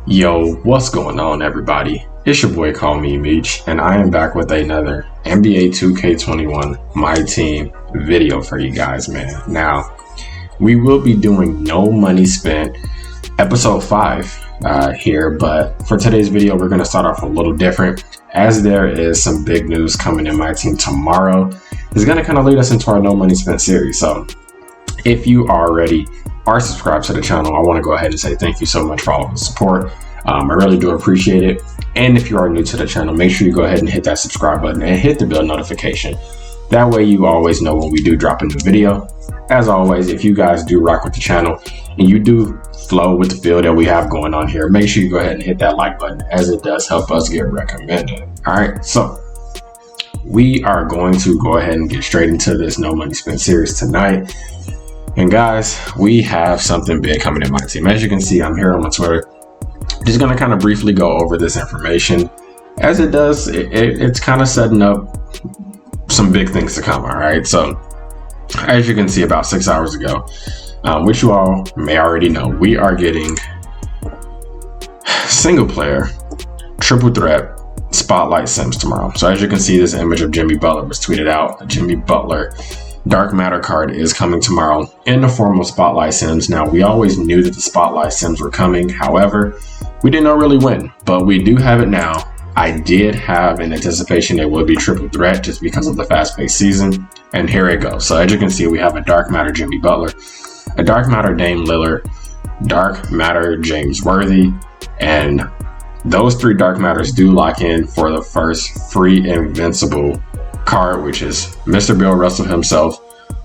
Yo, what's going on, everybody? It's your boy Call Me Meech, and I am back with another NBA 2K21 My Team video for you guys, man. Now, we will be doing No Money Spent episode 5 here, but for today's video, we're going to start off a little different, as there is some big news coming in My Team tomorrow. It's going to kind of lead us into our No Money Spent series. So if you already are subscribed to the channel, I want to go ahead and say thank you so much for all of the support. I really do appreciate it. And if you are new to the channel, make sure you go ahead and hit that subscribe button and hit the bell notification. That way you always know when we do drop a new video. As always, if you guys do rock with the channel and you do flow with the feel that we have going on here, make sure you go ahead and hit that like button, as it does help us get recommended. All right, so we are going to go ahead and get straight into this No Money Spent series tonight. And guys, we have something big coming in My Team. As you can see, I'm here on my Twitter. Just gonna kind of briefly go over this information. As it does, it's kind of setting up some big things to come, all right? So, as you can see, about 6 hours ago, which you all may already know, we are getting single player, triple threat, Spotlight Sims tomorrow. So as you can see, this image of Jimmy Butler was tweeted out. The Jimmy Butler Dark Matter card is coming tomorrow in the form of Spotlight Sims. Now, we always knew that the Spotlight Sims were coming. However, we didn't know really when, but we do have it now. I did have an anticipation it would be triple threat just because of the fast-paced season, and here it goes. So as you can see, we have a Dark Matter Jimmy Butler, a Dark Matter Dame Lillard, Dark Matter James Worthy, and those 3 Dark Matters do lock in for the first free Invincible card, which is Mr. Bill Russell himself,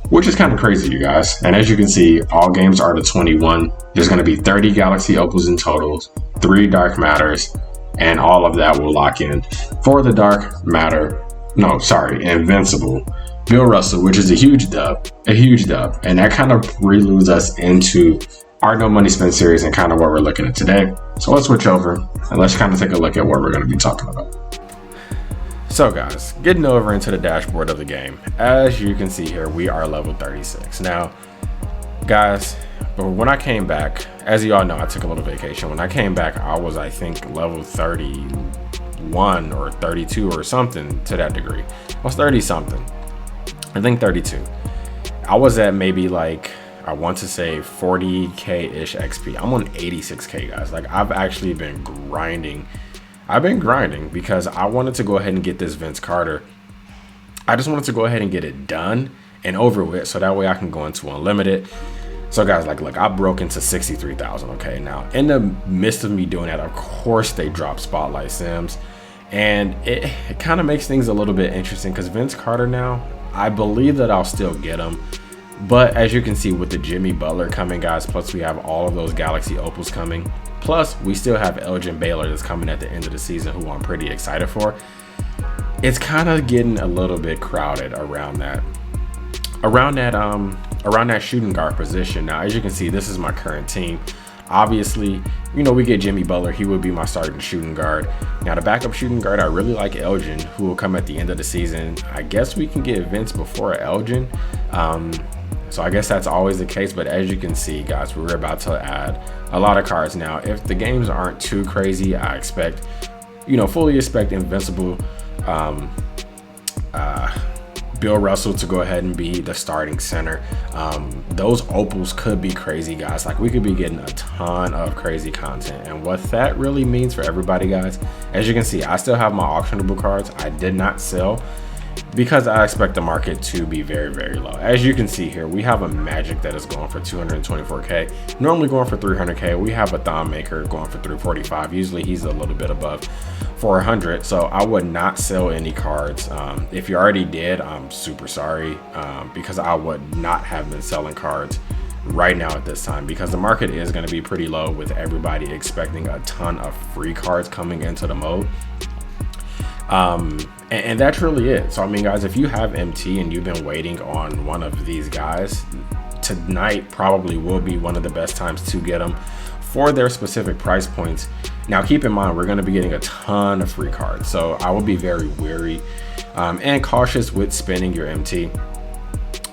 which is kind of crazy, you guys. And as you can see, all games are to 21. There's going to be 30 Galaxy Opals in totals, 3 Dark Matters, and all of that will lock in for the Invincible Bill Russell, which is a huge dub. And that kind of preludes us into our No Money Spent series and kind of what we're looking at today. So let's switch over and let's kind of take a look at what we're going to be talking about. So guys, getting over into the dashboard of the game, as you can see here, we are level 36. Now, guys, but when I came back, as you all know, I took a little vacation. When I came back, I was, I think, level 31 or 32 or something to that degree. I was 30 something. I think 32. I was at maybe like, I want to say 40k-ish XP. I'm on 86k, guys. Like, I've actually been grinding. I've been grinding because I wanted to go ahead and get this Vince Carter. I just wanted to go ahead and get it done and over with, so that way I can go into unlimited. So guys, like, look, I broke into 63,000. Okay, now in the midst of me doing that, of course they dropped Spotlight Sims, and it kind of makes things a little bit interesting because Vince Carter now, I believe that I'll still get him. But as you can see with the Jimmy Butler coming, guys, plus we have all of those Galaxy Opals coming. Plus, we still have Elgin Baylor that's coming at the end of the season, who I'm pretty excited for. It's kind of getting a little bit crowded around that shooting guard position. Now, as you can see, this is my current team. Obviously, you know, we get Jimmy Butler. He would be my starting shooting guard. Now, the backup shooting guard, I really like Elgin, who will come at the end of the season. I guess we can get Vince before Elgin. So I guess that's always the case, but as you can see, guys, we're about to add a lot of cards. Now, if the games aren't too crazy, I expect, you know, fully expect Invincible Bill Russell to go ahead and be the starting center. Those opals could be crazy, guys. Like, we could be getting a ton of crazy content, and what that really means for everybody, guys, as you can see, I still have my auctionable cards. I did not sell because I expect the market to be very, very low. As you can see here, we have a Magic that is going for 224k, normally going for 300k. We have a Thon Maker going for 345. Usually he's a little bit above 400, so I would not sell any cards. If you already did, I'm super sorry, because I would not have been selling cards right now at this time, because the market is going to be pretty low with everybody expecting a ton of free cards coming into the mode. And that's really it. So I mean, guys, if you have MT and you've been waiting on one of these guys, tonight probably will be one of the best times to get them for their specific price points. Now keep in mind, we're going to be getting a ton of free cards, so I will be very wary and cautious with spending your MT,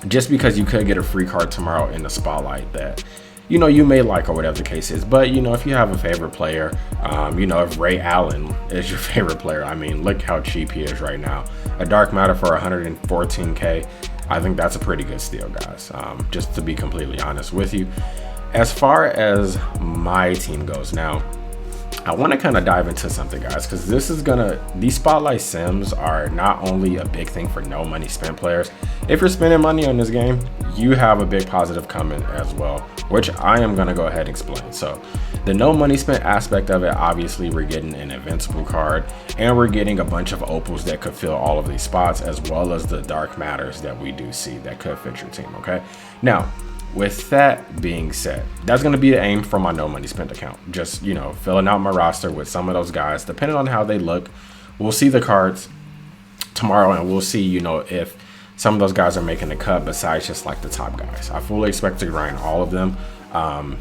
just because you could get a free card tomorrow in the spotlight that you may like, or whatever the case is. But if you have a favorite player, if Ray Allen is your favorite player, I mean, look how cheap he is right now. A Dark Matter for 114k, I think that's a pretty good steal, guys, just to be completely honest with you. As far as my team goes now, I want to kind of dive into something, guys, because these spotlight sims are not only a big thing for no money spent players. If you're spending money on this game, you have a big positive coming as well, which I am going to go ahead and explain. So the no money spent aspect of it, obviously we're getting an invincible card, and we're getting a bunch of opals that could fill all of these spots, as well as the dark matters that we do see that could fit your team. Okay, now with that being said, that's going to be the aim for my no money spent account. Just, filling out my roster with some of those guys, depending on how they look. We'll see the cards tomorrow, and we'll see, if some of those guys are making the cut besides just like the top guys. I fully expect to grind all of them.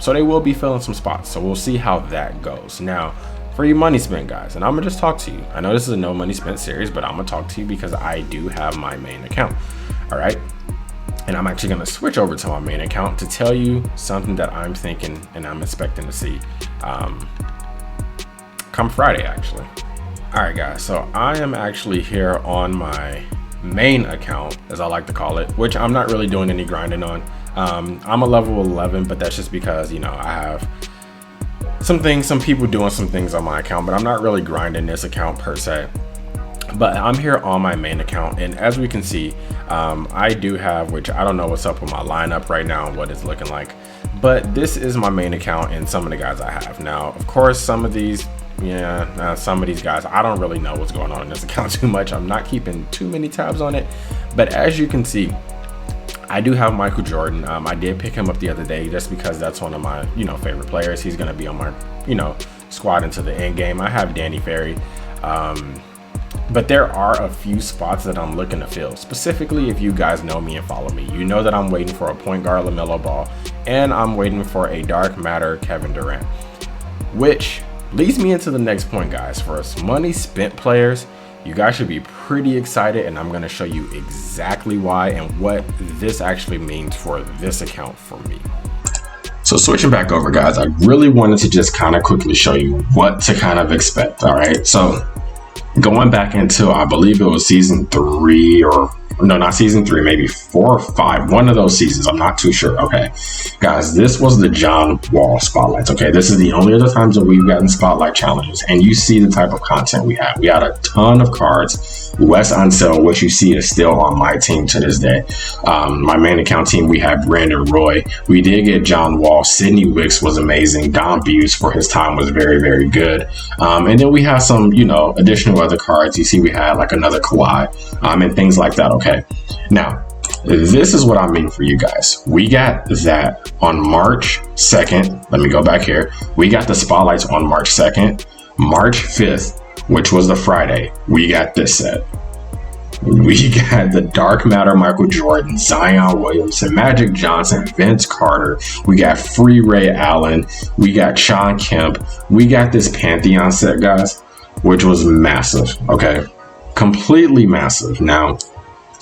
So they will be filling some spots. So we'll see how that goes. Now, for you money spent guys, and I'm going to just talk to you. I know this is a no money spent series, but I'm going to talk to you because I do have my main account. All right. And I'm actually going to switch over to my main account to tell you something that I'm thinking and I'm expecting to see come Friday, actually. All right, guys. So I am actually here on my main account, as I like to call it, which I'm not really doing any grinding on. I'm a level 11, but that's just because, I have some people doing some things on my account, but I'm not really grinding this account per se. But I'm here on my main account, and as we can see, I do have, which I don't know what's up with my lineup right now and what it's looking like, but this is my main account and some of the guys I have. Now, of course, some of these guys, I don't really know what's going on in this account too much. I'm not keeping too many tabs on it, but as you can see, I do have Michael Jordan. I did pick him up the other day just because that's one of my, favorite players. He's going to be on my, squad into the end game. I have Danny Ferry. But there are a few spots that I'm looking to fill. Specifically, if you guys know me and follow me, you know that I'm waiting for a point guard LaMelo Ball, and I'm waiting for a dark matter Kevin Durant, which leads me into the next point, guys. For us money spent players, you guys should be pretty excited, and I'm going to show you exactly why and what this actually means for this account for me. So switching back over, guys, I really wanted to just kind of quickly show you what to kind of expect. All right, so going back into, I believe it was season 3, or no, not season 3, maybe 4 or 5, one of those seasons, I'm not too sure. Okay, guys, this was the John Wall spotlights. Okay, this is the only other times that we've gotten spotlight challenges, and you see the type of content we have. We had a ton of cards. Wes Unseld, which you see is still on my team to this day. My main account team, we had Brandon Roy. We did get John Wall. Sidney Wicks was amazing. Don Buse for his time was very, very good. And then we have some, additional other cards. You see, we had like another Kawhi, and things like that. Okay, now this is what I mean for you guys. We got that on March 2nd. Let me go back here. We got the spotlights on March 2nd. March 5th, which was the Friday, we got this set. We got the Dark Matter Michael Jordan, Zion Williamson, Magic Johnson, Vince Carter. We got free Ray Allen. We got Sean Kemp. We got this Pantheon set, guys, which was massive. Okay, completely massive. Now,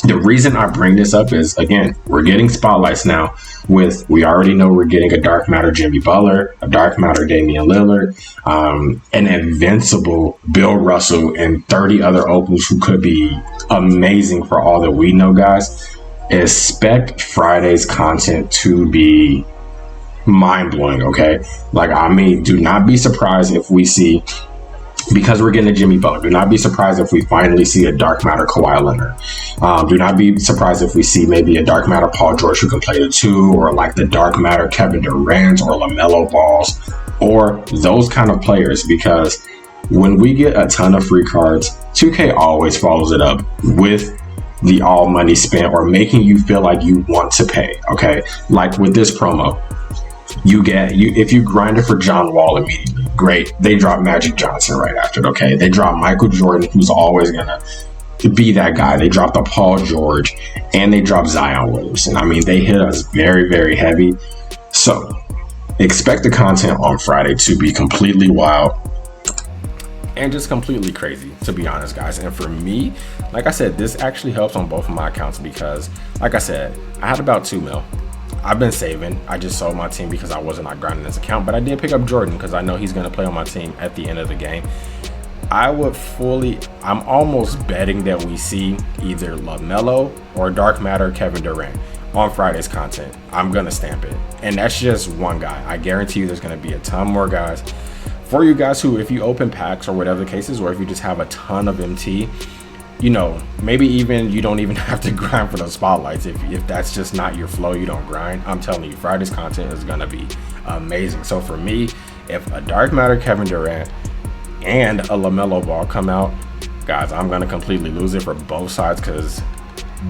the reason I bring this up is, again, we're getting spotlights now we already know we're getting a Dark Matter Jimmy Butler, a Dark Matter Damian Lillard, an invincible Bill Russell, and 30 other opals who could be amazing for all that we know, guys. Expect Friday's content to be mind-blowing, okay? Like, I mean, do not be surprised if we see, because we're getting a Jimmy Butler, do not be surprised if we finally see a Dark Matter Kawhi Leonard. Do not be surprised if we see maybe a Dark Matter Paul George who can play the 2, or like the Dark Matter Kevin Durant or LaMelo Balls, or those kind of players, because when we get a ton of free cards, 2K always follows it up with the all money spent, or making you feel like you want to pay. Okay, like with this promo, if you grind it for John Wall immediately, great. They drop Magic Johnson right after it. Okay, they drop Michael Jordan, who's always gonna be that guy. They drop the Paul George, and they drop Zion Williamson. I mean, they hit us very, very heavy. So expect the content on Friday to be completely wild. and just completely crazy, to be honest, guys. And for me, like I said, this actually helps on both of my accounts because, like I said, I had about 2 mil. I've been saving. I just sold my team because I wasn't not grinding this account, but I did pick up Jordan because I know he's going to play on my team at the end of the game. I'm almost betting that we see either LaMelo or Dark Matter Kevin Durant on Friday's content. I'm going to stamp it. And that's just one guy. I guarantee you there's going to be a ton more guys. For you guys who, if you open packs or whatever the case is, or if you just have a ton of MT, you know, maybe even you don't even have to grind for those spotlights. If that's just not your flow, you don't grind. I'm telling you, Friday's content is going to be amazing. So for me, if a Dark Matter Kevin Durant and a LaMelo Ball come out, guys, I'm going to completely lose it for both sides because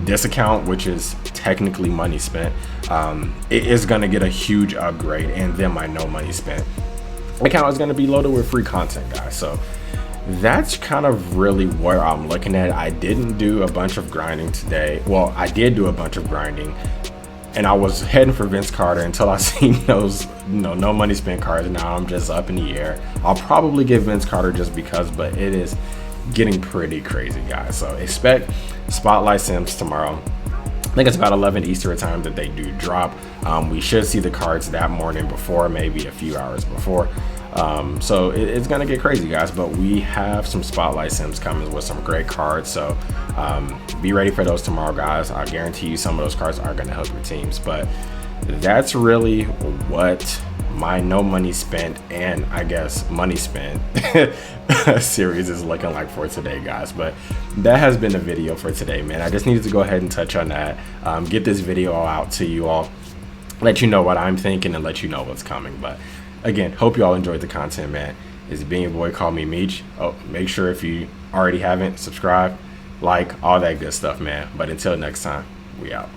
this account, which is technically money spent, it is going to get a huge upgrade, and then my no money spent account is going to be loaded with free content, guys. So that's kind of really where I'm looking at. I didn't do a bunch of grinding today. Well, I did do a bunch of grinding, and I was heading for Vince Carter until I seen those no money spent cards. Now I'm just up in the air. I'll probably get Vince Carter just because, but it is getting pretty crazy, guys. So expect Spotlight Sims tomorrow. I think it's about 11 Eastern time that they do drop. We should see the cards that morning before, maybe a few hours before. So it's gonna get crazy, guys, but we have some Spotlight Sims coming with some great cards. So be ready for those tomorrow, guys. I guarantee you some of those cards are gonna help your teams. But that's really what my no money spent and I guess money spent series is looking like for today, guys. But that has been the video for today, man. I just needed to go ahead and touch on that, get this video out to you all, let you know what I'm thinking and let you know what's coming. But again, hope you all enjoyed the content, man. It's been your boy, call me Meech. Oh, make sure if you already haven't, subscribe, like, all that good stuff, man. But until next time, we out.